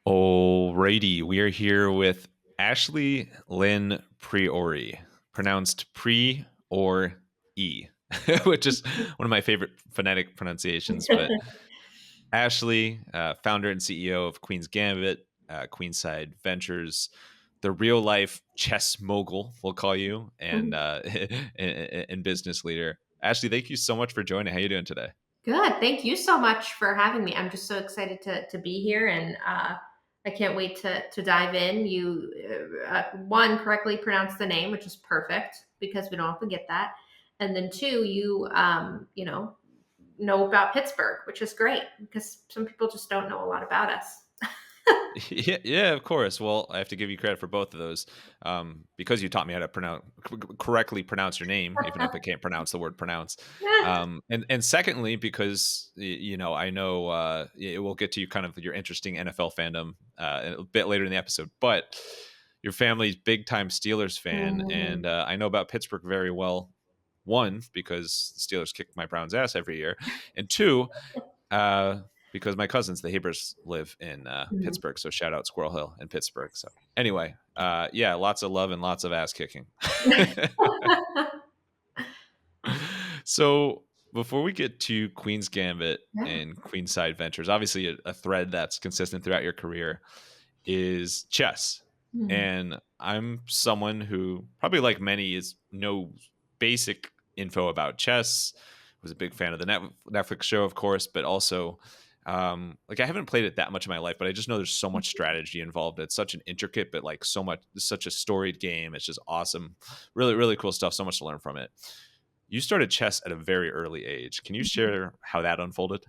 Alrighty, we are here with Ashley Lynn Priore, pronounced pre or e, which is one of my favorite phonetic pronunciations. But Ashley, founder and CEO of Queen's Gambit, Queenside Ventures, the real life chess mogul, we'll call you, and and business leader. Ashley, thank you so much for joining. How you doing today? Good. Thank you so much for having me. I'm just so excited to be here, and I can't wait to dive in. You, one, correctly pronounced the name, which is perfect because we don't have to get that. And then two, you know about Pittsburgh, which is great because some people just don't know a lot about us. Yeah, of course. Well, I have to give you credit for both of those because you taught me how to correctly pronounce your name, even if I can't pronounce the word pronounce. And secondly, because I know it will get to you kind of your interesting NFL fandom a bit later in the episode, but your family's big time Steelers fan, and Mm. I know about Pittsburgh very well. One, because the Steelers kick my Browns' ass every year, and two, uh, because my cousins, the Hebers, live in Mhm. Pittsburgh. So shout out Squirrel Hill in Pittsburgh. So anyway, yeah, lots of love and lots of ass kicking. So before we get to Queen's Gambit Yeah. and Queenside Ventures, obviously a thread that's consistent throughout your career is chess. Mhm. And I'm someone who probably like many is no basic info about chess. Was a big fan of the Netflix show, of course, but also like I haven't played it that much in my life, but I just know there's so much strategy involved. It's such an intricate, but like such a storied game. It's just awesome. Really, really cool stuff. So much to learn from it. You started chess at a very early age. Can you share how that unfolded?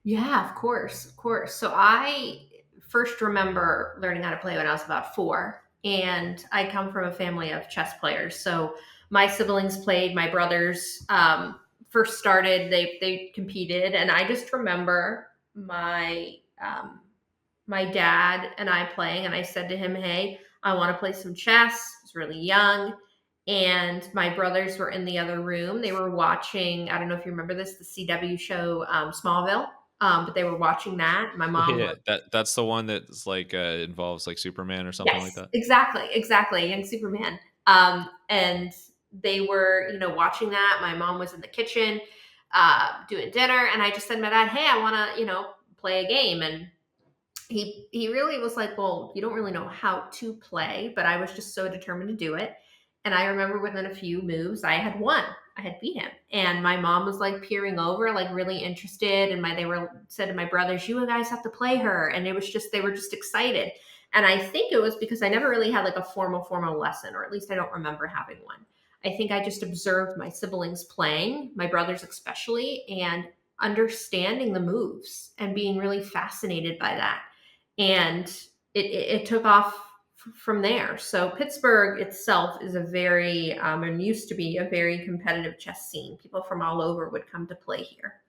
Yeah, of course, of course. So I first remember learning how to play when I was about 4, and I come from a family of chess players. So my siblings played. My brothers first started. They competed, and I just remember my dad and I playing, and I said to him, "Hey, I want to play some chess." I was really young. And my brothers were in the other room. They were watching, I don't know if you remember this, the CW show Smallville, but they were watching that. My mom Yeah, was, that's the one that's like involves like Superman or something yes, like that. exactly, exactly, young Superman. And they were, watching that. My mom was in the kitchen doing dinner, and I just said to my dad, "Hey, I want to, play a game." And he really was like, "Well, you don't really know how to play," but I was just so determined to do it. And I remember within a few moves, I had won. I had beat him, and my mom was like peering over, like really interested. And they were said to my brothers, "You guys have to play her," and it was just they were just excited. And I think it was because I never really had like a formal lesson, or at least I don't remember having one. I think I just observed my siblings playing, my brothers especially, and understanding the moves and being really fascinated by that, and it took off from there. So Pittsburgh itself is a very and used to be a very competitive chess scene. People from all over would come to play here.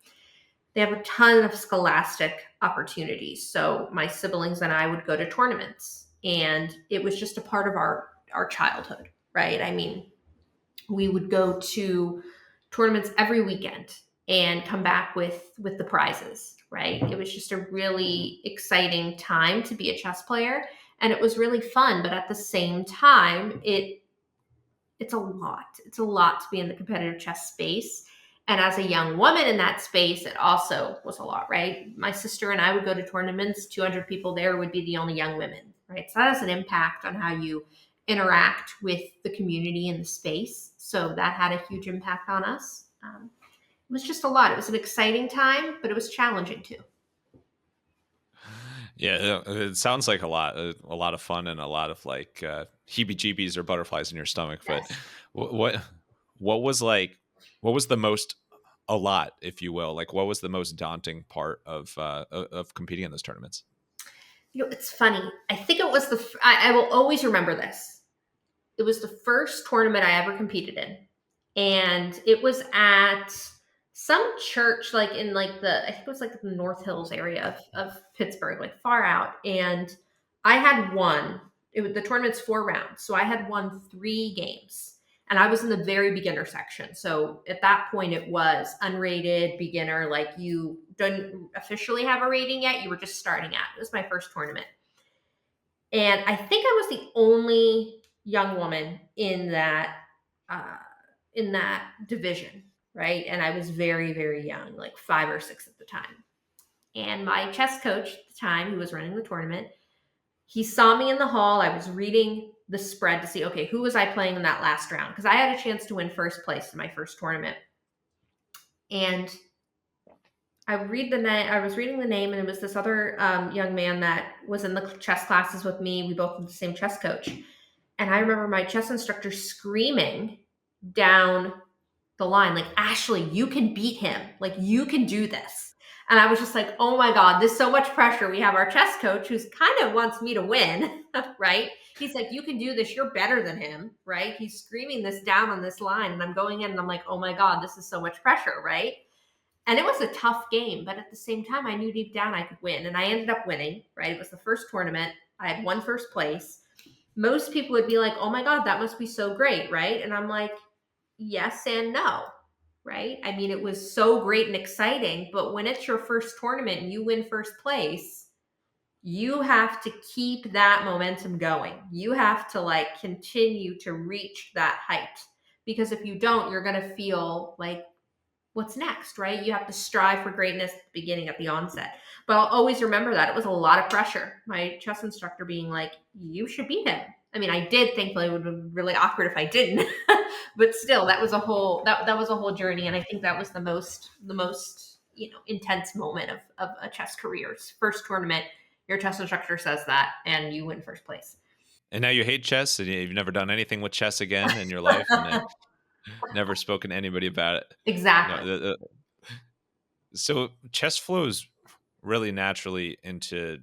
They have a ton of scholastic opportunities. So my siblings and I would go to tournaments, and it was just a part of our childhood, right? I mean, we would go to tournaments every weekend and come back with the prizes, right? It was just a really exciting time to be a chess player, and it was really fun, but at the same time it's a lot to be in the competitive chess space. And as a young woman in that space, it also was a lot, right? My sister and I would go to tournaments, 200 people there would be the only young women, right? So that has an impact on how you interact with the community and the space. So that had a huge impact on us. It was just a lot. It was an exciting time, but it was challenging too. Yeah, it sounds like a lot of fun and a lot of like heebie-jeebies or butterflies in your stomach. But Yes. what what was like what was the most a lot, if you will? Like what was the most daunting part of competing in those tournaments? It's funny. I think it was I will always remember this. It was the first tournament I ever competed in, and it was at some church, like in like I think it was like the North Hills area of Pittsburgh, like far out. And I had won. The tournament's 4 rounds, so I had won 3 games, and I was in the very beginner section. So at that point, it was unrated beginner. Like you didn't officially have a rating yet; you were just starting out. It was my first tournament, And I think I was the only young woman uh, in that division, right? And I was very, very young, like 5 or 6 at the time. And my chess coach at the time, who was running the tournament, he saw me in the hall. I was reading the spread to see, okay, who was I playing in that last round? Because I had a chance to win first place in my first tournament. And I was reading the name, and it was this other young man that was in the chess classes with me. We both had the same chess coach. And I remember my chess instructor screaming down the line, like, Ashley, you can beat him. Like, you can do this. And I was just like, oh my God, there's so much pressure. We have our chess coach who's kind of wants me to win, right? He's like, you can do this. You're better than him, right? He's screaming this down on this line. And I'm going in and I'm like, oh my God, this is so much pressure, right? And it was a tough game, but at the same time, I knew deep down I could win. And I ended up winning, right? It was the first tournament. I had won first place. Most people would be like, oh my God, that must be so great, right? And I'm like, yes and no, right? I mean, it was so great and exciting, but when it's your first tournament and you win first place, you have to keep that momentum going. You have to like continue to reach that height, because if you don't, you're going to feel like, what's next, right? You have to strive for greatness at the beginning, at the onset. But I'll always remember that it was a lot of pressure. My chess instructor being like, you should beat him. I mean, I did. Thankfully, it would be really awkward if I didn't. But still, that was a whole that was a whole journey, and I think that was the most intense moment of a chess career's first tournament. Your chess instructor says that, and you win first place. And now you hate chess, and you've never done anything with chess again in your life, and never spoken to anybody about it. Exactly. No, so chess flows really naturally into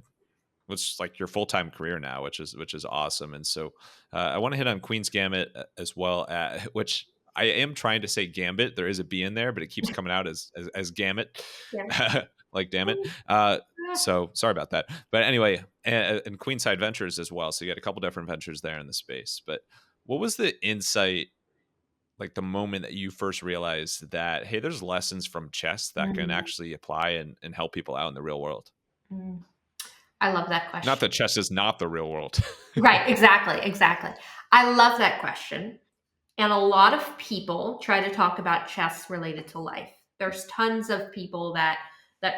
what's like your full-time career now, which is awesome. And so I want to hit on Queen's Gambit as well, which I am trying to say Gambit. There is a B in there, but it keeps coming out as Gambit. Yeah. Like, damn it. So sorry about that. But anyway, and Queenside Ventures as well. So you got a couple different ventures there in the space. But what was the insight, like the moment that you first realized that, hey, there's lessons from chess that can Mm, actually apply and help people out in the real world? mm. I love that Not question. that chess is not the real world. Right, exactly, exactly. I love that question. And a lot of people try to talk about chess related to life. There's tons of people that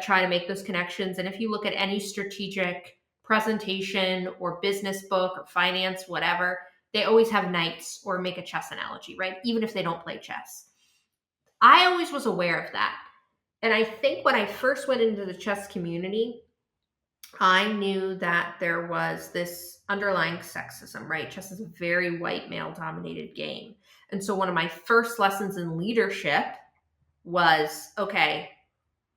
try to make those connections. And if you look at any strategic presentation or business book or finance, whatever, they always have knights or make a chess analogy, right? Even if they don't play chess. I always was aware of that. And I think when I first went into the chess community, I knew that there was this underlying sexism, right? Chess is a very white male dominated game. And so one of my first lessons in leadership was, okay,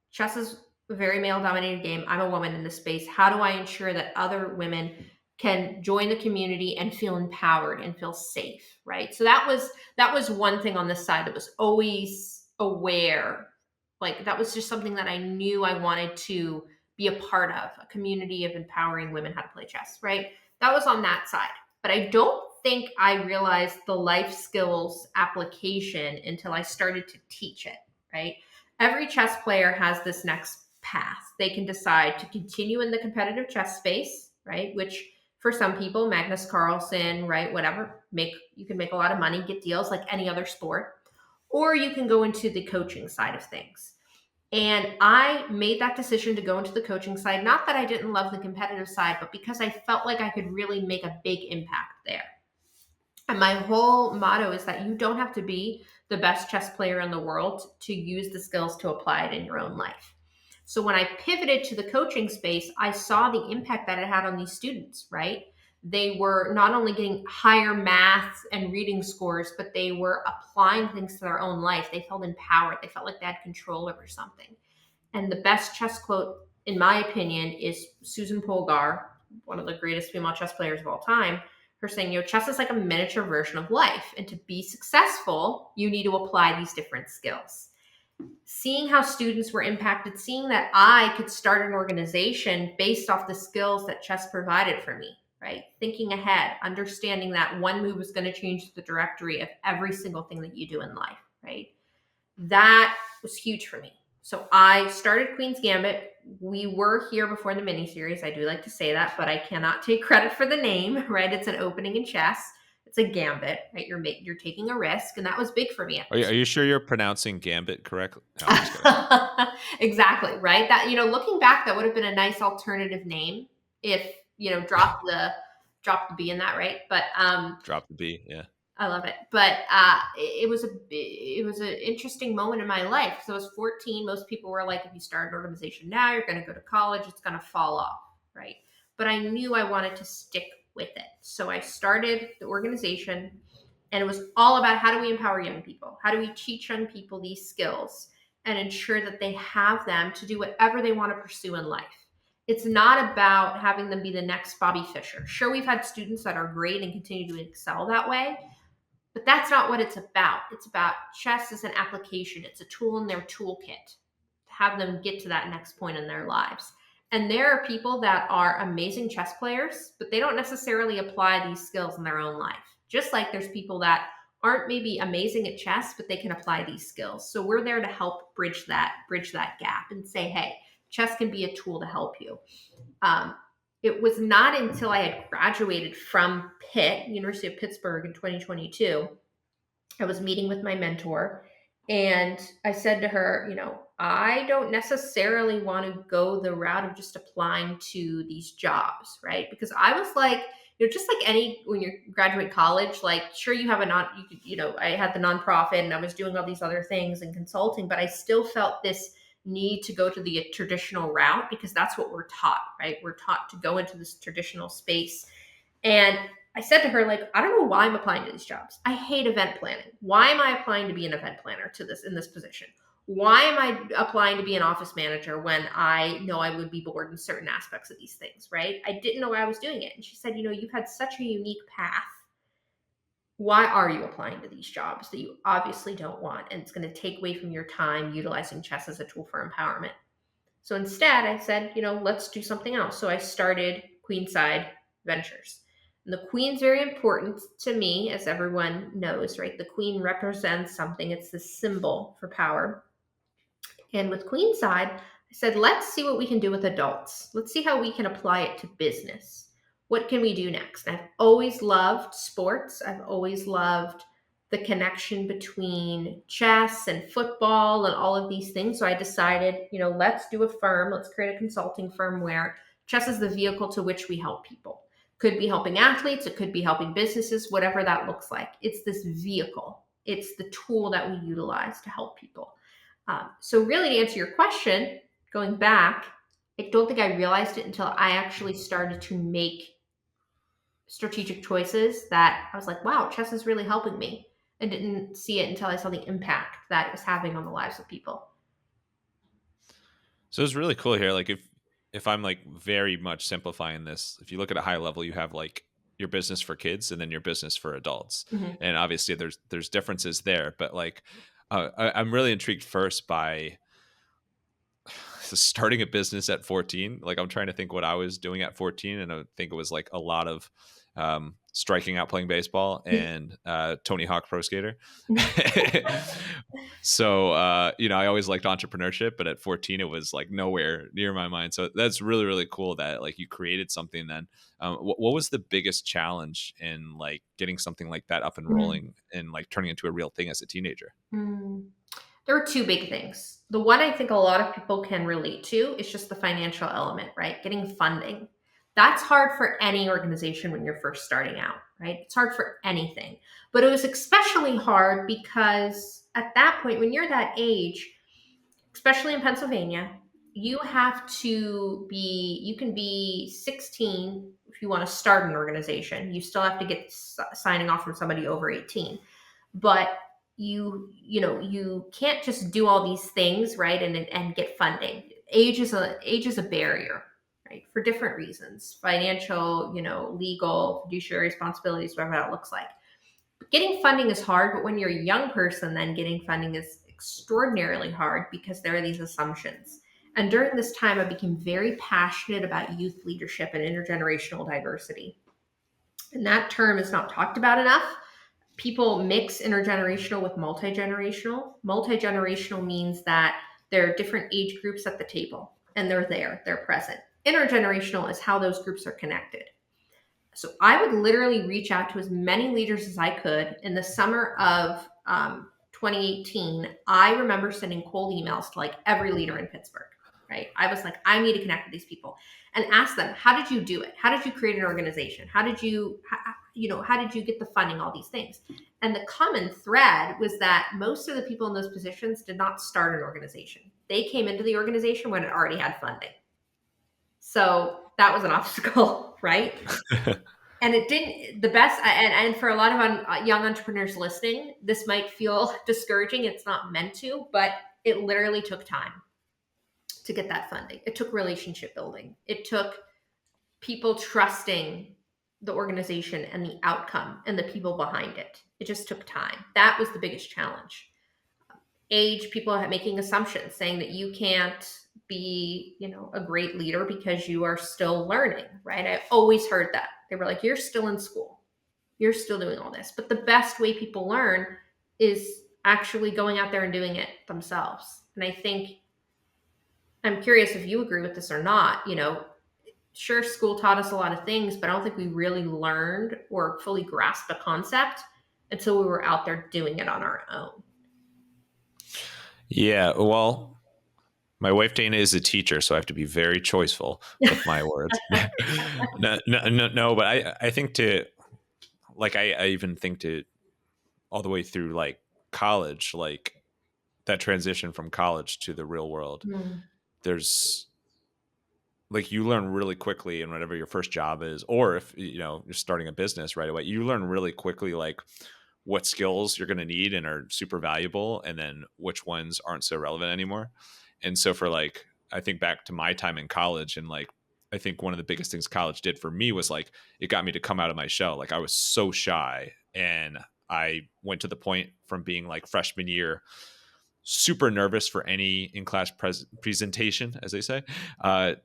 chess is a very male dominated game. I'm a woman in this space. How do I ensure that other women can join the community and feel empowered and feel safe, right? So that was one thing on this side that was always aware. Like that was just something that I knew I wanted to be a part of, a community of empowering women how to play chess, right? That was on that side. But I don't think I realized the life skills application until I started to teach it, right? Every chess player has this next path. They can decide to continue in the competitive chess space, right? Which for some people, Magnus Carlsen, right? Whatever, you can make a lot of money, get deals like any other sport, or you can go into the coaching side of things. And I made that decision to go into the coaching side, not that I didn't love the competitive side, but because I felt like I could really make a big impact there. And my whole motto is that you don't have to be the best chess player in the world to use the skills to apply it in your own life. So when I pivoted to the coaching space, I saw the impact that it had on these students, right? They were not only getting higher math and reading scores, but they were applying things to their own life. They felt empowered. They felt like they had control over something. And the best chess quote, in my opinion, is Susan Polgar, one of the greatest female chess players of all time. Her saying, chess is like a miniature version of life. And to be successful, you need to apply these different skills. Seeing how students were impacted, seeing that I could start an organization based off the skills that chess provided for me, right? Thinking ahead, understanding that one move is going to change the directory of every single thing that you do in life, right? That was huge for me. So I started Queen's Gambit. We were here before the miniseries. I do like to say that, but I cannot take credit for the name, right? It's an opening in chess. It's a gambit, right? You're taking a risk, and that was big for me at Are this. you sure you're pronouncing Gambit correctly? No, I'm just kidding. Exactly, right? That, looking back, that would have been a nice alternative name if, drop the B in that, right? But Drop the B. Yeah. I love it. But it was an interesting moment in my life. So I was 14. Most people were like, if you start an organization now, you're going to go to college, it's going to fall off, right? But I knew I wanted to stick with it. So I started the organization, and it was all about how do we empower young people? How do we teach young people these skills and ensure that they have them to do whatever they want to pursue in life? It's not about having them be the next Bobby Fischer. Sure, we've had students that are great and continue to excel that way, but that's not what it's about. It's about chess as an application. It's a tool in their toolkit to have them get to that next point in their lives. And there are people that are amazing chess players, but they don't necessarily apply these skills in their own life. Just like there's people that aren't maybe amazing at chess, but they can apply these skills. So we're there to help bridge that gap and say, hey, chess can be a tool to help you. It was not until I had graduated from Pitt, University of Pittsburgh, in 2022, I was meeting with my mentor, and I said to her, I don't necessarily want to go the route of just applying to these jobs, right? Because I was like, just like when you graduate college, like, sure, you have I had the nonprofit and I was doing all these other things and consulting, but I still felt this need to go to the traditional route because that's what we're taught, right? We're taught to go into this traditional space. And I said to her, like, I don't know why I'm applying to these jobs. I hate event planning. Why am I applying to be an event planner in this position? Why am I applying to be an office manager when I know I would be bored in certain aspects of these things, right? I didn't know why I was doing it. And she said, you've had such a unique path. Why are you applying to these jobs that you obviously don't want? And it's going to take away from your time utilizing chess as a tool for empowerment. So instead, I said, let's do something else. So I started Queenside Ventures. And the queen's very important to me, as everyone knows, right? The queen represents something. It's the symbol for power. And with Queenside, I said, let's see what we can do with adults. Let's see how we can apply it to business. What can we do next? And I've always loved sports. I've always loved the connection between chess and football and all of these things. So I decided, let's do a firm. Let's create a consulting firm where chess is the vehicle to which we help people. Could be helping athletes. It could be helping businesses, whatever that looks like. It's this vehicle. It's the tool that we utilize to help people. So really, to answer your question, going back, I don't think I realized it until I actually started to make strategic choices that I was like, wow, chess is really helping me. I didn't see it until I saw the impact that it was having on the lives of people. So it's really cool here. Like if I'm like very much simplifying this, if you look at a high level, you have like your business for kids and then your business for adults. Mm-hmm. And obviously there's differences there, but like I'm really intrigued first by starting a business at 14. Like I'm trying to think what I was doing at 14, and I think it was like a lot of striking out playing baseball and Tony Hawk Pro Skater. So I always liked entrepreneurship, but at 14 it was like nowhere near my mind. So that's really, really cool that like you created something then. What was the biggest challenge in like getting something like that up and rolling and like turning into a real thing as a teenager? There were two big things. The one I think a lot of people can relate to is just the financial element, right? Getting funding. That's hard for any organization when you're first starting out, right? It's hard for anything. But it was especially hard because at that point, when you're that age, especially in Pennsylvania, you can be 16 if you want to start an organization. You still have to get signing off from somebody over 18. But you can't just do all these things, right, and get funding. Age is a barrier, right, for different reasons: financial, legal, fiduciary responsibilities, whatever that looks like. But getting funding is hard, but when you're a young person, then getting funding is extraordinarily hard because there are these assumptions. And during this time, I became very passionate about youth leadership and intergenerational diversity. And that term is not talked about enough. People mix intergenerational with multi-generational. Multi-generational means that There are different age groups at the table, and they're present. Intergenerational is how those groups are connected. So I would literally reach out to as many leaders as I could. In the summer of 2018, I remember sending cold emails to like every leader in Pittsburgh, right? I was like, I need to connect with these people and ask them, how did you do it? How did you create an organization? How did you get the funding, all these things? And the common thread was that most of the people in those positions did not start an organization. They came into the organization when it already had funding. So that was an obstacle, right? And it didn't, the best, and for a lot of young entrepreneurs listening, this might feel discouraging. It's not meant to, but it literally took time to get that funding. It took relationship building. It took people trusting the organization and the outcome and the people behind it. It just took time. That was the biggest challenge. Age, people are making assumptions, saying that you can't be, a great leader because you are still learning, right? I always heard that. They were like, you're still in school. You're still doing all this. But the best way people learn is actually going out there and doing it themselves. And I think, I'm curious if you agree with this or not, sure, school taught us a lot of things, but I don't think we really learned or fully grasped the concept until we were out there doing it on our own. Yeah, well, my wife Dana is a teacher, so I have to be very choiceful with my words. No, but I think I even think to all the way through like college, like that transition from college to the real world, there's like you learn really quickly in whatever your first job is, or if you're starting a business right away, you learn really quickly like what skills you're going to need and are super valuable, and then which ones aren't so relevant anymore. And so for like, I think back to my time in college, and like, I think one of the biggest things college did for me was like, it got me to come out of my shell. Like I was so shy, and I went to the point from being like freshman year, super nervous for any in-class presentation, as they say,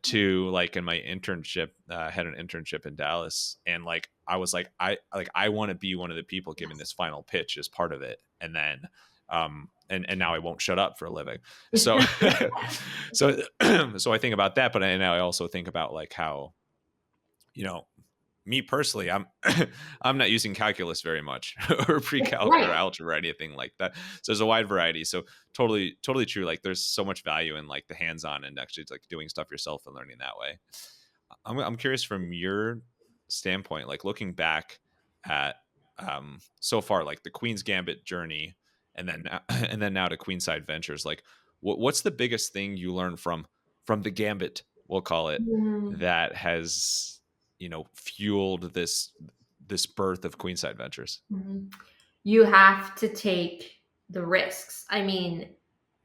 to like in my internship, had an internship in Dallas, and like I was like, I want to be one of the people giving this final pitch as part of it, and then and now I won't shut up for a living. So so I think about that, but I also think about like how me personally, I'm I'm not using calculus very much or pre-calc Right. or algebra or anything like that. So there's a wide variety. So totally true. Like there's so much value in like the hands-on and actually like doing stuff yourself and learning that way. I'm curious from your standpoint, like looking back at so far, like the Queen's Gambit journey, and then and then now to Queenside Ventures. Like, what's the biggest thing you learned from the Gambit, we'll call it, that has fueled this birth of Queenside Ventures? You have to take the risks. I mean,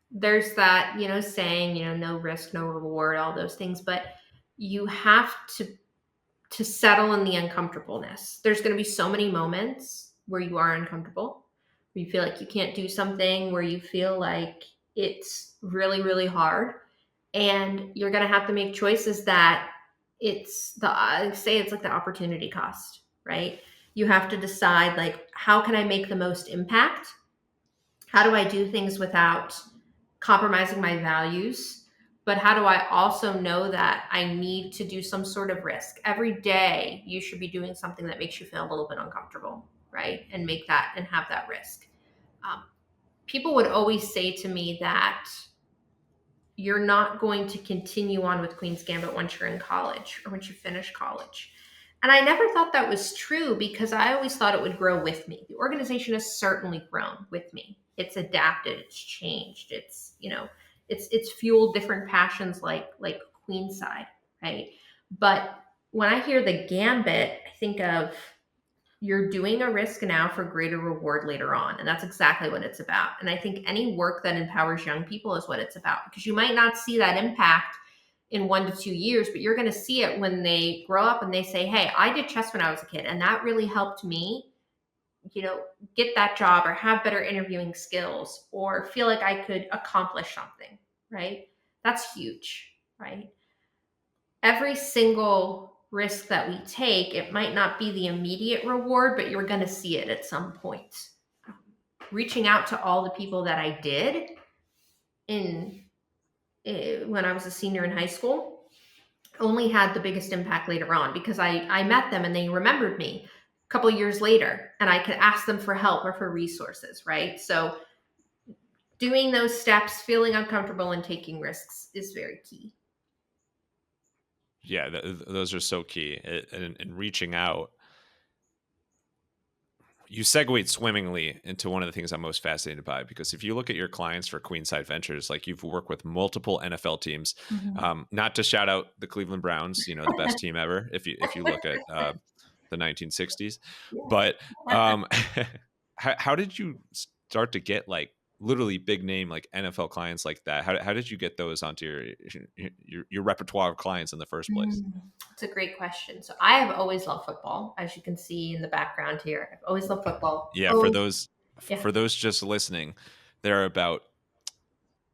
there's that, saying, no risk, no reward, all those things, but you have to settle in the uncomfortableness. There's going to be so many moments where you are uncomfortable, where you feel like you can't do something, where you feel like it's really, really hard. And you're going to have to make choices that it's like the opportunity cost, right? You have to decide like, how can I make the most impact? How do I do things without compromising my values? But how do I also know that I need to do some sort of risk? Every day you should be doing something that makes you feel a little bit uncomfortable, right? And make that and have that risk. People would always say to me that you're not going to continue on with Queen's Gambit once you're in college or once you finish college. And I never thought that was true because I always thought it would grow with me. The organization has certainly grown with me. It's adapted, it's changed, it's fueled different passions like Queenside, right? But when I hear the Gambit, I think of you're doing a risk now for greater reward later on. And that's exactly what it's about. And I think any work that empowers young people is what it's about, because you might not see that impact in 1 to 2 years, but you're going to see it when they grow up and they say, hey, I did chess when I was a kid, and that really helped me, get that job or have better interviewing skills or feel like I could accomplish something, right? That's huge, right? Every single risk that we take, it might not be the immediate reward, but you're going to see it at some point. Reaching out to all the people that I did in when I was a senior in high school only had the biggest impact later on, because I met them and they remembered me a couple of years later, and I could ask them for help or for resources, right? So doing those steps, feeling uncomfortable and taking risks is very key. Yeah, those are so key. And reaching out, you segued swimmingly into one of the things I'm most fascinated by, because if you look at your clients for Queenside Ventures, like you've worked with multiple NFL teams, not to shout out the Cleveland Browns, the best team ever, if you look at the 1960s, but how did you start to get like literally big name like NFL clients like that? How did you get those onto your repertoire of clients in the first place? It's a great question. So I have always loved football, as you can see in the background here. I've always loved football. Yeah, Oh, yeah. for those just listening, there are about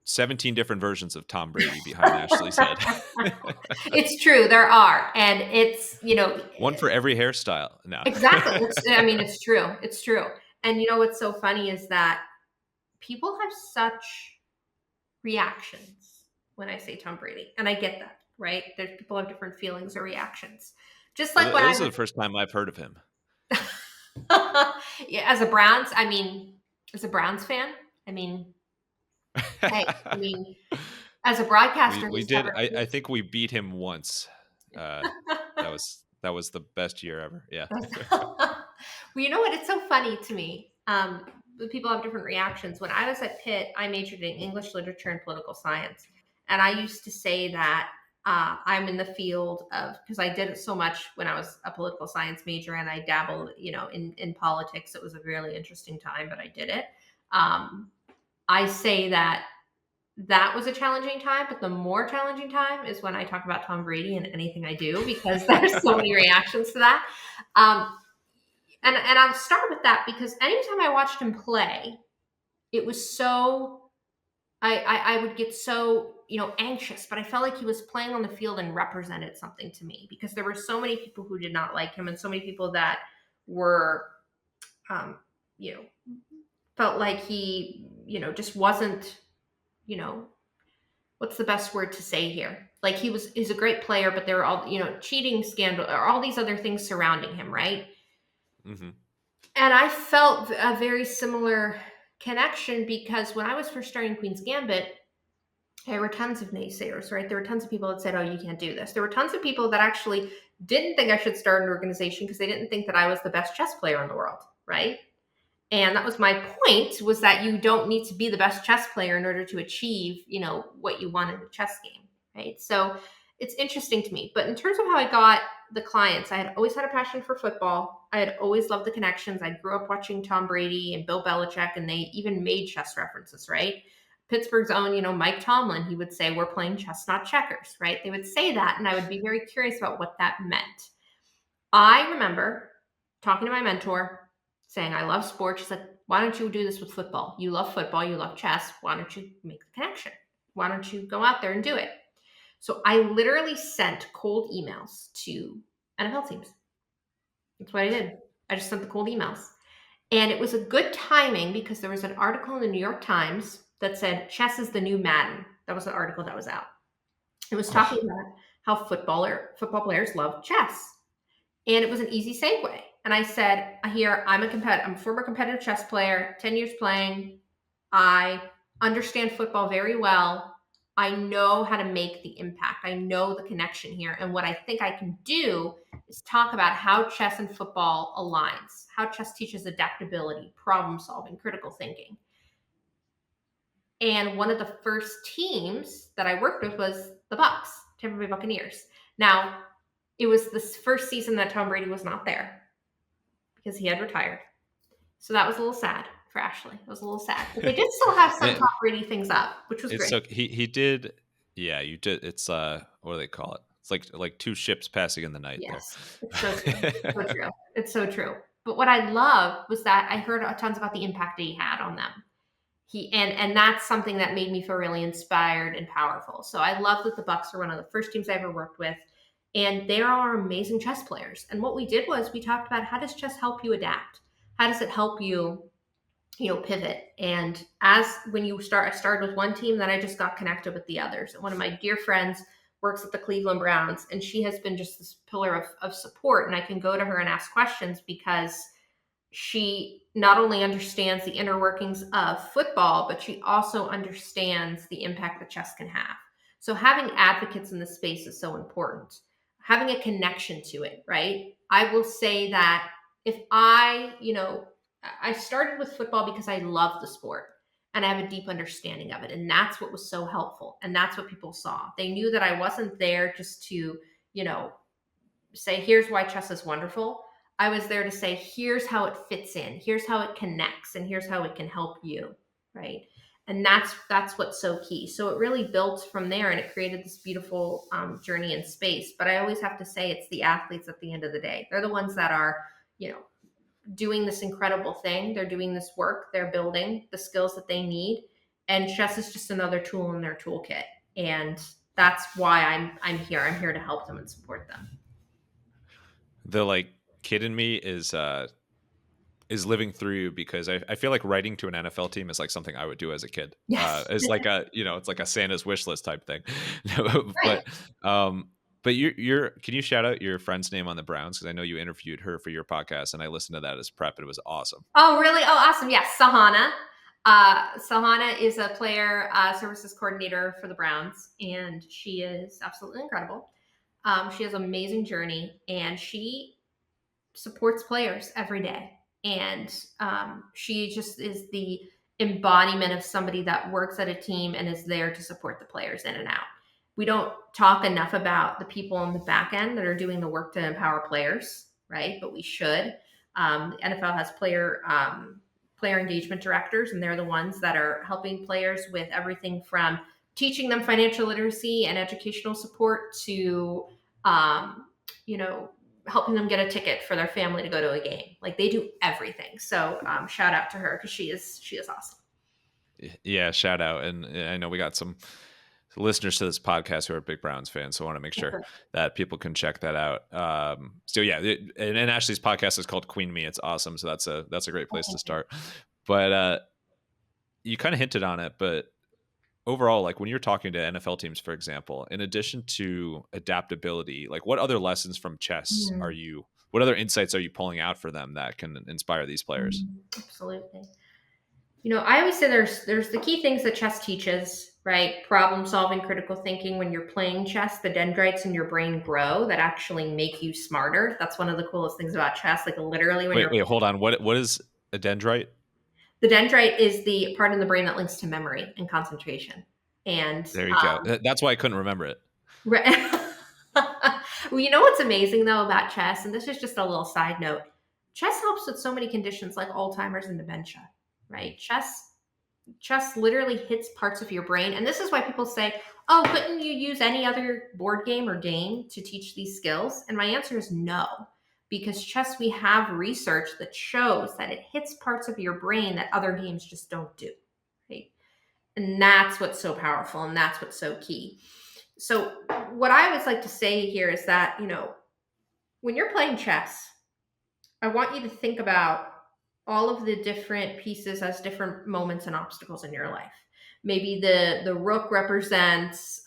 17 different versions of Tom Brady behind Ashley's head. It's true, there are, and it's One for every hairstyle. No. exactly. It's true. It's true. And what's so funny is that people have such reactions when I say Tom Brady, and I get that, right? There's people have different feelings or reactions. Just like when This is I the first time I've heard of him. yeah, as a Browns fan, I mean, hey, as a broadcaster We who's did. never I think we beat him once. That was the best year ever. Yeah. well, you know what? It's so funny to me. People have different reactions. When I was at Pitt, I majored in English literature and political science, and I used to say that I'm in the field of, because I did it so much when I was a political science major, and I dabbled, in politics. It was a really interesting time, but I did it. I say that was a challenging time, but the more challenging time is when I talk about Tom Brady and anything I do, because there's so many reactions to that. And I'll start with that because anytime I watched him play, it was so I would get so anxious, but I felt like he was playing on the field and represented something to me, because there were so many people who did not like him and so many people that were you know felt like he just wasn't you know what's the best word to say here? Like he's a great player, but there were all cheating scandal or all these other things surrounding him, right? Mm-hmm. And I felt a very similar connection, because when I was first starting Queen's Gambit, there were tons of naysayers, right? There were tons of people that said, "Oh, you can't do this." There were tons of people that actually didn't think I should start an organization because they didn't think that I was the best chess player in the world, right? And that was my point, was that you don't need to be the best chess player in order to achieve, what you want in a chess game, right? So it's interesting to me. But in terms of how I got the clients, I had always had a passion for football. I had always loved the connections. I grew up watching Tom Brady and Bill Belichick, and they even made chess references, right? Pittsburgh's own, Mike Tomlin, he would say, "We're playing chess, not checkers," right? They would say that, and I would be very curious about what that meant. I remember talking to my mentor, saying, "I love sports." She said, "Why don't you do this with football? You love football, you love chess. Why don't you make the connection? Why don't you go out there and do it?" So I literally sent cold emails to NFL teams. That's what I did. I just sent the cold emails. And it was a good timing, because there was an article in the New York Times that said, "Chess is the new Madden." That was the article that was out. It was talking about how football players love chess. And it was an easy segue. And I said, "Here, I'm a former competitive chess player, 10 years playing. I understand football very well. I know how to make the impact. I know the connection here. And what I think I can do is talk about how chess and football aligns, how chess teaches adaptability, problem solving, critical thinking." And one of the first teams that I worked with was the Tampa Bay Buccaneers. Now, it was this first season that Tom Brady was not there, because he had retired. So that was a little sad for Ashley. It was a little sad. But they did still have some Tom Brady things up, which was It's great. so he did. Yeah, you did. It's what do they call it? It's like two ships passing in the night there. Yes, it's so true. It's so true. It's so true. But what I loved was that I heard tons about the impact that he had on them. And that's something that made me feel really inspired and powerful. So I love that the Bucks are one of the first teams I ever worked with, and they are amazing chess players. And what we did was we talked about, how does chess help you adapt? How does it help you pivot. And as when you start, I started with one team, then I just got connected with the others. And one of my dear friends works at the Cleveland Browns, and she has been just this pillar of support. And I can go to her and ask questions because she not only understands the inner workings of football, but she also understands the impact that chess can have. So having advocates in the space is so important. Having a connection to it, right? I will say that if I started with football because I love the sport and I have a deep understanding of it. And that's what was so helpful. And that's what people saw. They knew that I wasn't there just to, you know, say, here's why chess is wonderful. I was there to say, here's how it fits in, here's how it connects, and here's how it can help you, right? And that's what's so key. So it really built from there, and it created this beautiful journey in space. But I always have to say, it's the athletes at the end of the day. They're the ones that are, doing this incredible thing. They're doing this work. They're building the skills that they need, and chess is just another tool in their toolkit. And that's why I'm here. I'm here to help them and support them. The like kid in me is living through you, because I feel like writing to an NFL team is like something I would do as a kid. Yes. It's like it's like a Santa's wish list type thing. Right. But you're can you shout out your friend's name on the Browns? Because I know you interviewed her for your podcast, and I listened to that as prep. And it was awesome. Oh, really? Oh, awesome. Yes, Sahana. Sahana is a player services coordinator for the Browns, and she is absolutely incredible. She has an amazing journey, and she supports players every day. And she just is the embodiment of somebody that works at a team and is there to support the players in and out. We don't talk enough about the people on the back end that are doing the work to empower players, right? But we should. The NFL has player engagement directors, and they're the ones that are helping players with everything from teaching them financial literacy and educational support to, helping them get a ticket for their family to go to a game. Like, they do everything. So shout out to her, because she is awesome. Yeah, shout out. And I know we got some listeners to this podcast who are big Browns fans, so I want to make sure that people can check that out. So yeah, and Ashley's podcast is called Queen Me. It's awesome. So that's a great place to start. But you kind of hinted on it, but overall, like when you're talking to NFL teams, for example, in addition to adaptability, like what other lessons from chess what other insights are you pulling out for them that can inspire these players? Absolutely. I always say there's the key things that chess teaches, right? Problem solving, critical thinking. When you're playing chess, the dendrites in your brain grow that actually make you smarter. That's one of the coolest things about chess. Like, literally, when wait, hold on. What is a dendrite? The dendrite is the part in the brain that links to memory and concentration. And there you go. That's why I couldn't remember it. Right. Well, you know what's amazing though about chess, and this is just a little side note, chess helps with so many conditions like Alzheimer's and dementia, right? Chess literally hits parts of your brain. And this is why people say, oh, couldn't you use any other board game or game to teach these skills? And my answer is no, because chess, we have research that shows that it hits parts of your brain that other games just don't do, right? And that's what's so powerful, and that's what's so key. So what I always like to say here is that, when you're playing chess, I want you to think about all of the different pieces as different moments and obstacles in your life. Maybe the rook represents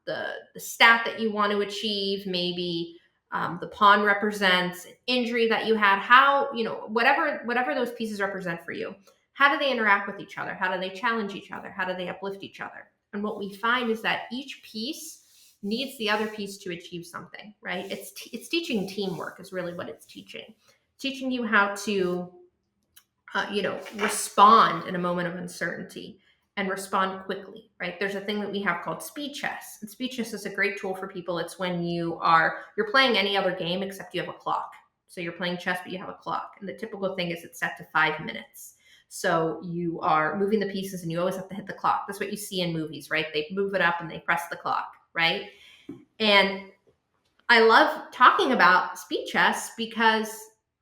the stat that you want to achieve. Maybe the pawn represents an injury that you had. How, whatever those pieces represent for you, how do they interact with each other? How do they challenge each other? How do they uplift each other? And what we find is that each piece needs the other piece to achieve something, right? It's teaching teamwork is really what it's teaching. Teaching you how to, respond in a moment of uncertainty and respond quickly, right? There's a thing that we have called speed chess. And speed chess is a great tool for people. It's when you're playing any other game except you have a clock. So you're playing chess, but you have a clock. And the typical thing is it's set to 5 minutes. So you are moving the pieces and you always have to hit the clock. That's what you see in movies, right? They move it up and they press the clock, right? And I love talking about speed chess because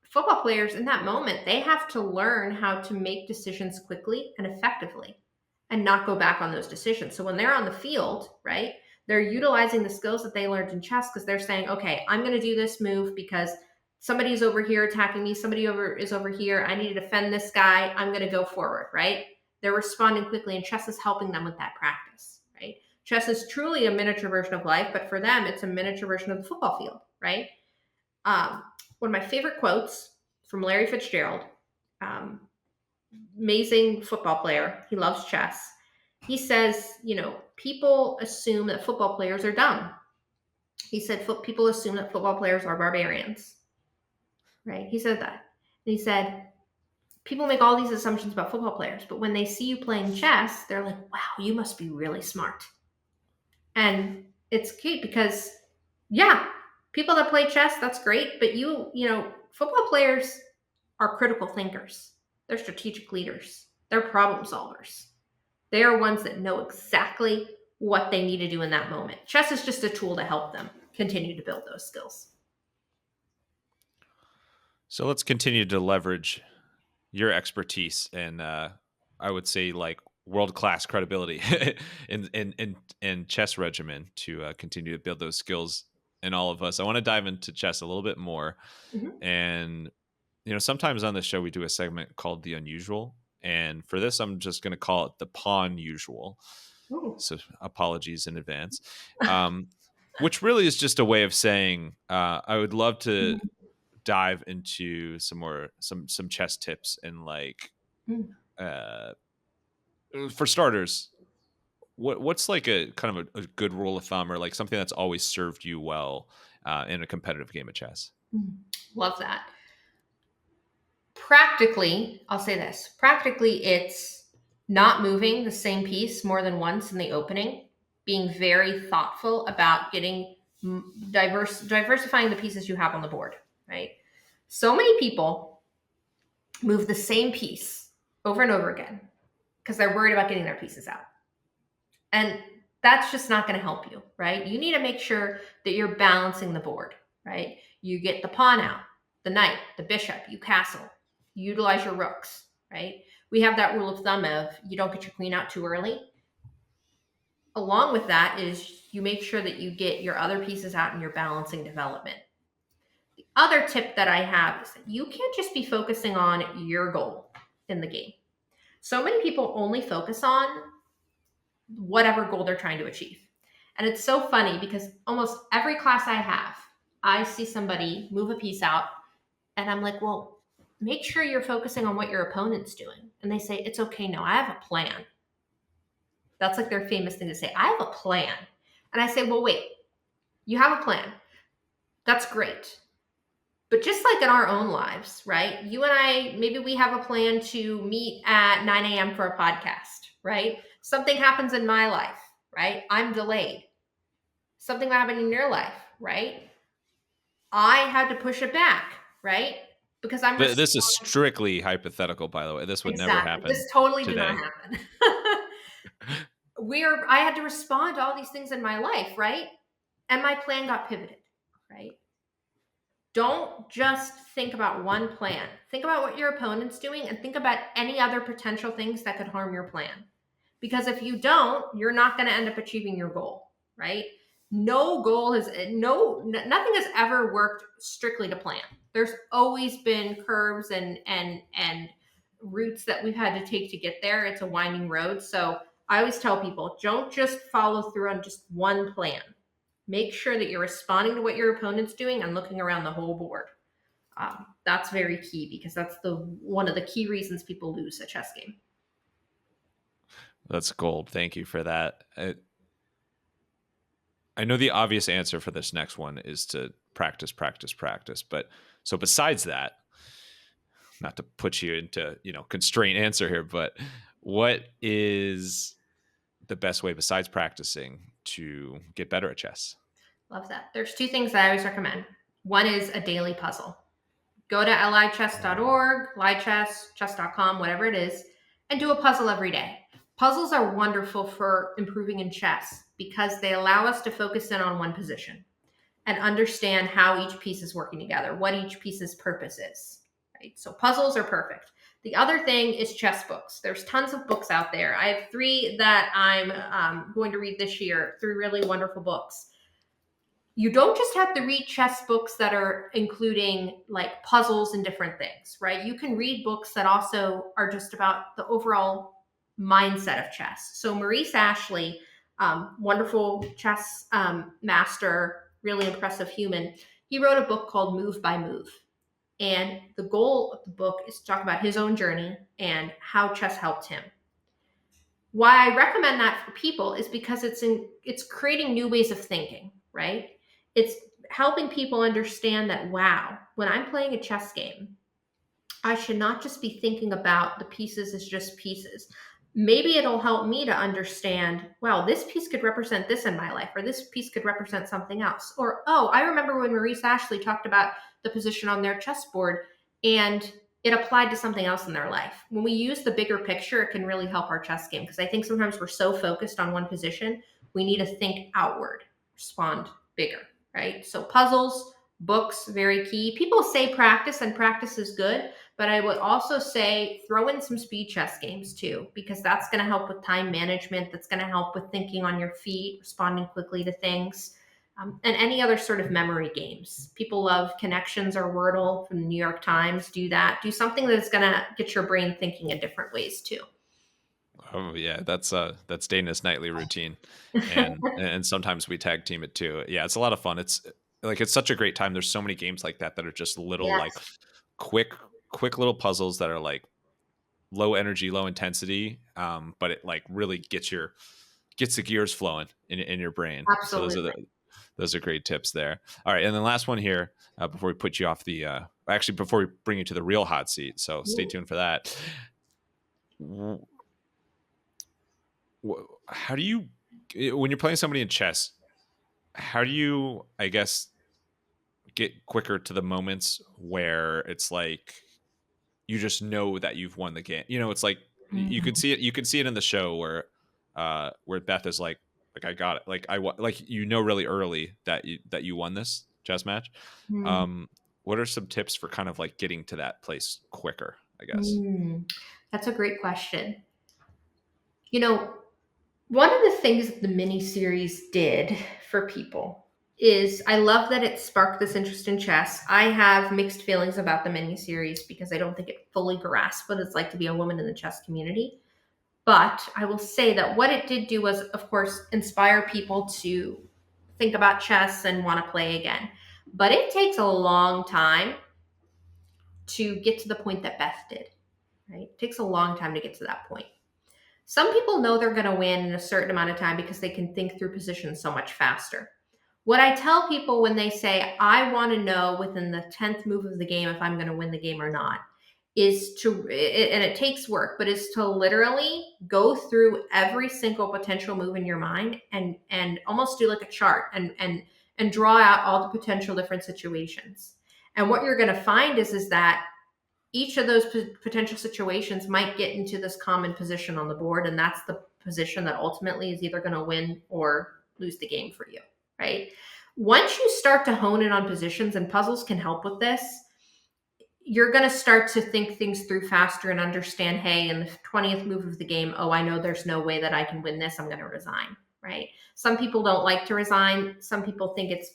football players in that moment, they have to learn how to make decisions quickly and effectively and not go back on those decisions. So when they're on the field, right, they're utilizing the skills that they learned in chess because they're saying, okay, I'm going to do this move because Somebody's over here attacking me. Somebody is over here. I need to defend this guy. I'm going to go forward, right? They're responding quickly, and chess is helping them with that practice, right? Chess is truly a miniature version of life, but for them, it's a miniature version of the football field, right? One of my favorite quotes from Larry Fitzgerald, amazing football player. He loves chess. He says, people assume that football players are dumb. He said, people assume that football players are barbarians, right? He said that. And he said, people make all these assumptions about football players, but when they see you playing chess, they're like, wow, you must be really smart. And it's cute because, yeah, people that play chess, that's great. But football players are critical thinkers. They're strategic leaders. They're problem solvers. They are ones that know exactly what they need to do in that moment. Chess is just a tool to help them continue to build those skills. So let's continue to leverage your expertise and I would say like world-class credibility in chess regimen to continue to build those skills in all of us. I want to dive into chess a little bit more. Mm-hmm. And sometimes on the show we do a segment called The Unusual, and for this I'm just going to call it the pawn usual. Ooh. So apologies in advance. Which really is just a way of saying I would love to dive into some chess tips and like for starters, what's like a kind of a good rule of thumb or like something that's always served you well in a competitive game of chess? Love that. Practically, I'll say this. Practically, it's not moving the same piece more than once in the opening, being very thoughtful about getting diversifying the pieces you have on the board, right? So many people move the same piece over and over again because they're worried about getting their pieces out. And that's just not going to help you, right? You need to make sure that you're balancing the board, right? You get the pawn out, the knight, the bishop, you castle, you utilize your rooks, right? We have that rule of thumb of you don't get your queen out too early. Along with that is you make sure that you get your other pieces out in your balancing development. The other tip that I have is that you can't just be focusing on your goal in the game. So many people only focus on whatever goal they're trying to achieve. And it's so funny because almost every class I have, I see somebody move a piece out and I'm like, well, make sure you're focusing on what your opponent's doing. And they say, it's okay, no, I have a plan. That's like their famous thing to say, I have a plan. And I say, well, wait, you have a plan. That's great. But just like in our own lives, right? You and I, maybe we have a plan to meet at 9 a.m. for a podcast, right? Something happens in my life, right? I'm delayed. Something happened in your life, right? I had to push it back, right? Because This is strictly hypothetical, by the way. This would never happen. This totally today. did not happen. I had to respond to all these things in my life, right? And my plan got pivoted, right? Don't just think about one plan. Think about what your opponent's doing and think about any other potential things that could harm your plan. Because if you don't, you're not going to end up achieving your goal, right? Nothing has ever worked strictly to plan. There's always been curves and routes that we've had to take to get there. It's a winding road. So I always tell people, don't just follow through on just one plan. Make sure that you're responding to what your opponent's doing and looking around the whole board. That's very key because that's one of the key reasons people lose a chess game. That's gold. Thank you for that. I know the obvious answer for this next one is to practice. But so besides that, not to put you into, constraint answer here, but what is the best way besides practicing to get better at chess? Love that. There's two things that I always recommend. One is a daily puzzle. Go to lichess.org, lichess, chess.com, whatever it is, and do a puzzle every day. Puzzles are wonderful for improving in chess because they allow us to focus in on one position and understand how each piece is working together, what each piece's purpose is. Right? So puzzles are perfect. The other thing is chess books. There's tons of books out there. I have 3 that I'm going to read this year, 3 really wonderful books. you don't just have to read chess books that are including like puzzles and different things, right? You can read books that also are just about the overall mindset of chess. So Maurice Ashley, wonderful chess master, really impressive human, he wrote a book called Move by Move. And the goal of the book is to talk about his own journey and how chess helped him. Why I recommend that for people is because it's creating new ways of thinking, right? It's helping people understand that, wow, when I'm playing a chess game, I should not just be thinking about the pieces as just pieces. Maybe it'll help me to understand, well, this piece could represent this in my life, or this piece could represent something else. Or, oh, I remember when Maurice Ashley talked about the position on their chessboard and it applied to something else in their life. When we use the bigger picture, it can really help our chess game, because I think sometimes we're so focused on one position, we need to think outward, respond bigger, right? So puzzles, books, very key. People say practice, and practice is good, but I would also say throw in some speed chess games too, because that's going to help with time management. That's going to help with thinking on your feet, responding quickly to things, and any other sort of memory games. People love Connections or Wordle from the New York Times. Do that. Do something that's going to get your brain thinking in different ways too. Oh yeah, that's Dana's nightly routine, and sometimes we tag team it too. Yeah, it's a lot of fun. It's like it's such a great time. There's so many games like that that are just little like Yes, quick quick little puzzles that are like low energy, low intensity, but it like really gets the gears flowing in your brain. So absolutely. those are great tips there. All right, and then last one here before we put you off the actually before we bring you to the real hot seat. So stay Ooh. tuned for that. How do you when you're playing somebody in chess? How do you, I guess, get quicker to the moments where it's like you just know that you've won the game? You know, it's like you could Mm, see it. You could see it in the show where Beth is like I got it. Like like you know really early that you won this chess match. mm, Um, what are some tips for kind of like getting to that place quicker? I guess. mm. That's a great question. You know, one of the things that the mini series did for people is I love that it sparked this interest in chess. I have mixed feelings about the mini series because I don't think it fully grasped what it's like to be a woman in the chess community. But I will say that what it did do was, of course, inspire people to think about chess and want to play again. But it takes a long time to get to the point that Beth did, right? It takes a long time to get to that point. Some people know they're going to win in a certain amount of time because they can think through positions so much faster. What I tell people when they say, I want to know within the 10th move of the game if I'm going to win the game or not, is to, and it takes work, but is to literally go through every single potential move in your mind and almost do like a chart and draw out all the potential different situations. And what you're going to find is that each of those potential situations might get into this common position on the board, and that's the position that ultimately is either going to win or lose the game for you, right? Once you start to hone in on positions, and puzzles can help with this, you're going to start to think things through faster and understand, hey, in the 20th move of the game, oh, I know there's no way that I can win this, I'm going to resign, right? Some people don't like to resign. Some people think it's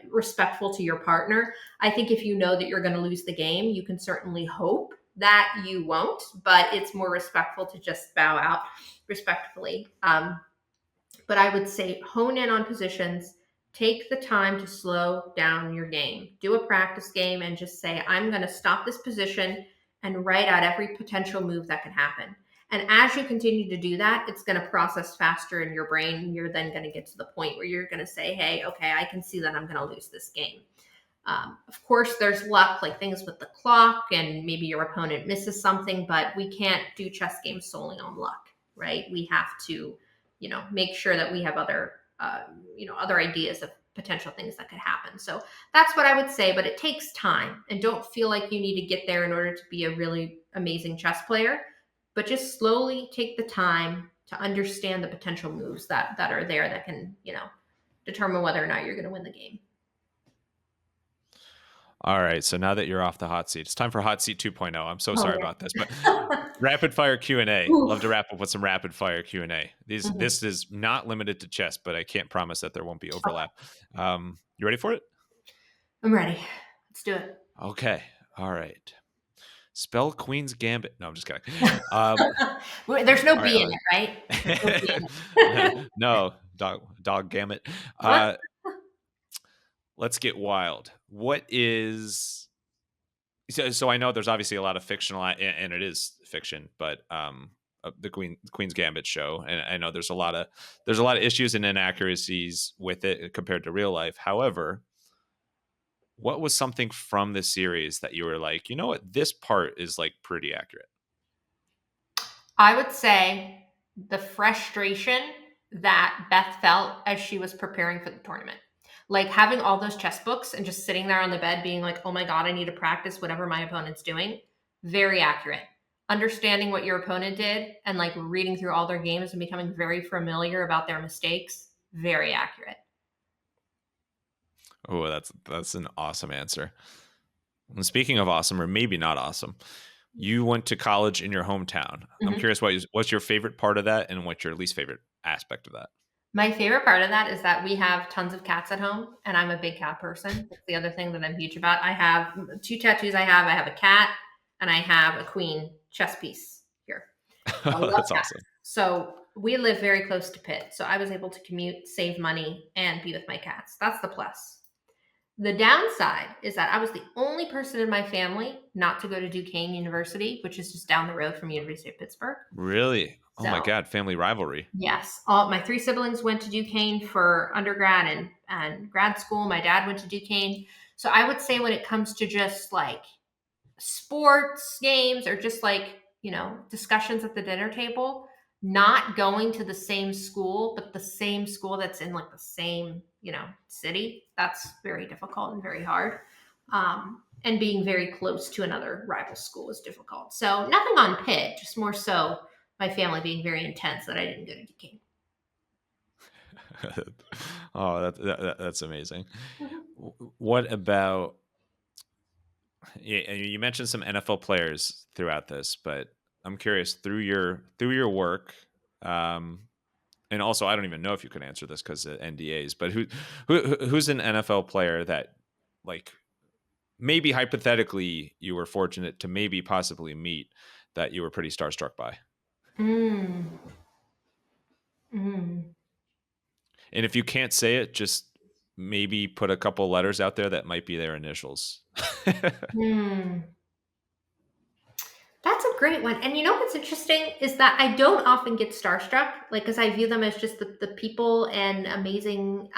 respectful to your partner. I think if you know that you're going to lose the game, you can certainly hope that you won't, but it's more respectful to just bow out respectfully. But I would say hone in on positions. Take the time to slow down your game. Do a practice game and just say, I'm going to stop this position and write out every potential move that can happen. And as you continue to do that, it's going to process faster in your brain. You're then going to get to the point where you're going to say, hey, okay, I can see that I'm going to lose this game. Of course, there's luck, like things with the clock, and maybe your opponent misses something, but we can't do chess games solely on luck, right? We have to, make sure that we have other ideas of potential things that could happen. So that's what I would say, but it takes time, and don't feel like you need to get there in order to be a really amazing chess player, but just slowly take the time to understand the potential moves that are there that can, determine whether or not you're going to win the game. All right. So now that you're off the hot seat, it's time for hot seat 2.0. I'm so Oh sorry yeah. about this, but Rapid fire Q&A. Love to Oof. wrap up with some rapid fire Q&A. Mhm. This is not limited to chess, but I can't promise that there won't be Okay, overlap. You ready for it? I'm ready. Let's do it. Okay. All right. Spell Queen's Gambit. No, I'm just kidding. Um, There's no all B in right. it, right? There's no B in No, it. no, dog Gambit. What? Let's get wild. What is so I know there's obviously a lot of fictional and it is fiction, but the Queen's Gambit show, and I know there's a lot of issues and inaccuracies with it compared to real life. However, what was something from the series that you were like, you know what, this part is like pretty accurate? I would say the frustration that Beth felt as she was preparing for the tournament. Like having all those chess books and just sitting there on the bed being like, oh my God, I need to practice whatever my opponent's doing. Very accurate. Understanding what your opponent did and like reading through all their games and becoming very familiar about their mistakes. Very accurate. Oh, that's an awesome answer. And speaking of awesome, or maybe not awesome, you went to college in your hometown. I'm Mhm. curious, what's your favorite part of that, and what's your least favorite aspect of that? My favorite part of that is that we have tons of cats at home, and I'm a big cat person. That's the other thing that I'm huge about. I have two tattoos. I have a cat, and I have a queen chess piece here. So I love That's cats. awesome. So we live very close to Pitt, so I was able to commute, save money, and be with my cats. That's the plus. The downside is that I was the only person in my family not to go to Duquesne University, which is just down the road from University of Pittsburgh. Really? Oh my So God, family rivalry. yes, all my three siblings went to Duquesne for undergrad and grad school. My dad went to Duquesne. So I would say when it comes to just like sports games or just like, discussions at the dinner table, not going to the same school, but the same school that's in like the same, city, that's very difficult and very hard. And being very close to another rival school is difficult. So nothing on Pitt, just more so my family being very intense that I didn't go to Duquesne. Oh, that's amazing. Mhm. What about you mentioned some NFL players throughout this, but I'm curious through your work, um, and also I don't even know if you can answer this because of NDAs, but who's an NFL player that like maybe hypothetically you were fortunate to maybe possibly meet that you were pretty starstruck by? Mm. Mm. And if you can't say it, just maybe put a couple letters out there that might be their initials. Mm. That's a great one. And you know what's interesting is that I don't often get starstruck, like because I view them as just the people and amazing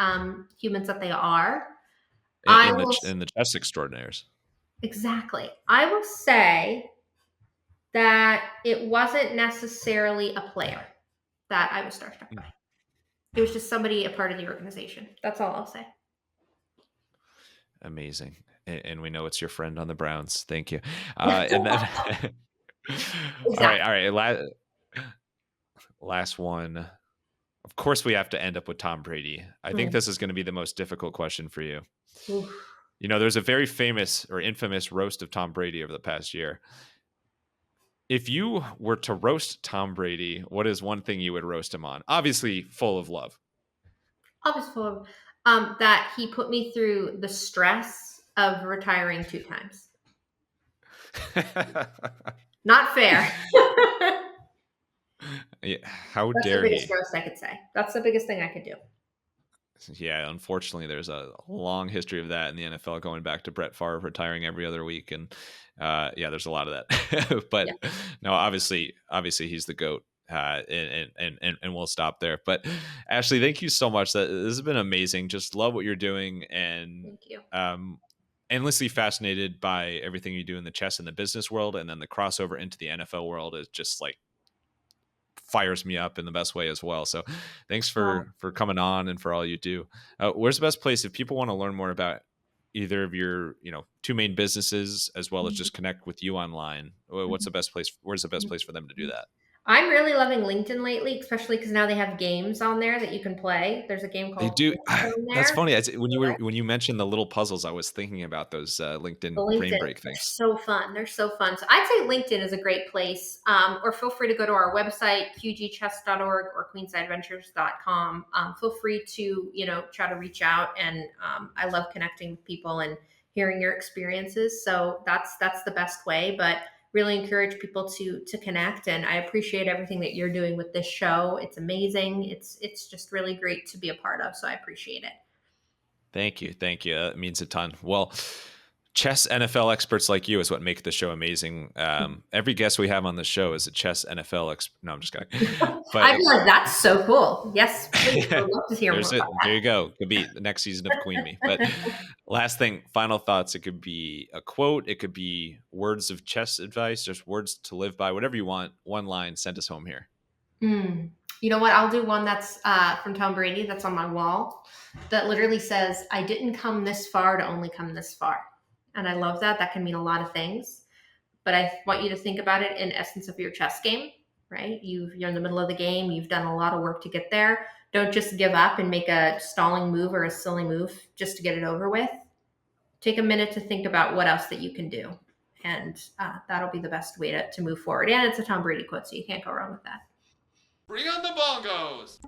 humans that they are. I will In the chess extraordinaires. exactly. I will say that it wasn't necessarily a player that I was starstruck by. It was just somebody a part of the organization. That's all I'll say. Amazing. And we know it's your friend on the Browns. Thank you. And then, Exactly. all right. Last one. Of course, we have to end up with Tom Brady. I think Mm. this is going to be the most difficult question for you. Oof. You know, there's a very famous or infamous roast of Tom Brady over the past year. If you were to roast Tom Brady, what is one thing you would roast him on? Obviously, full of love. I was full of that he put me through the stress of retiring two times. Not fair. Yeah, how That's the dare biggest he? roast I could say. That's the biggest thing I could do. Yeah, unfortunately, there's a long history of that in the NFL, going back to Brett Favre retiring every other week, and yeah, there's a lot of that. Yeah. But no, obviously, he's the goat, and we'll stop there. But Ashley, thank you so much. That this has been amazing. Just love what you're doing, and Thank you. um, endlessly fascinated by everything you do in the chess and the business world, and then the crossover into the NFL world is just like fires me up in the best way as well. So thanks Oh, for coming on and for all you do. Where's the best place if people want to learn more about either of your, two main businesses as well as mhm, just connect with you online? What's mhm, the best place? Where's the best mhm, place for them to do mhm. that? I'm really loving LinkedIn lately, especially because now they have games on there that you can play. There's a game They called do. Flips on That's there. funny. When you mentioned the little puzzles, I was thinking about those The LinkedIn LinkedIn, brain break they're things. so fun. They're so fun. So I'd say LinkedIn is a great place. Or feel free to go to our website, qgchess.org or queensideventures.com. Feel free to, try to reach out. And I love connecting with people and hearing your experiences. So that's the best way. But really encourage people to connect. And I appreciate everything that you're doing with this show. It's amazing. It's just really great to be a part of. So I appreciate it. Thank you. Thank you. It means a ton. Well, chess NFL experts like you is what make the show amazing. Every guest we have on the show is a chess NFL expert. No, I'm just kidding. But I feel like that's so cool. Yes, please. I would love to hear more there's it. about There you go. Could be the next season of Queen Me. But that. last thing, final thoughts. It could be a quote. It could be words of chess advice, just words to live by, whatever you want. One line, send us home here. Mm. You know what? I'll do one that's from Tom Brady that's on my wall that literally says, I didn't come this far to only come this far. And I love that. That can mean a lot of things. But I want you to think about it in essence of your chess game, right? You're in the middle of the game. You've done a lot of work to get there. Don't just give up and make a stalling move or a silly move just to get it over with. Take a minute to think about what else that you can do. And that'll be the best way to move forward. And it's a Tom Brady quote, so you can't go wrong with that. Bring on the bongos.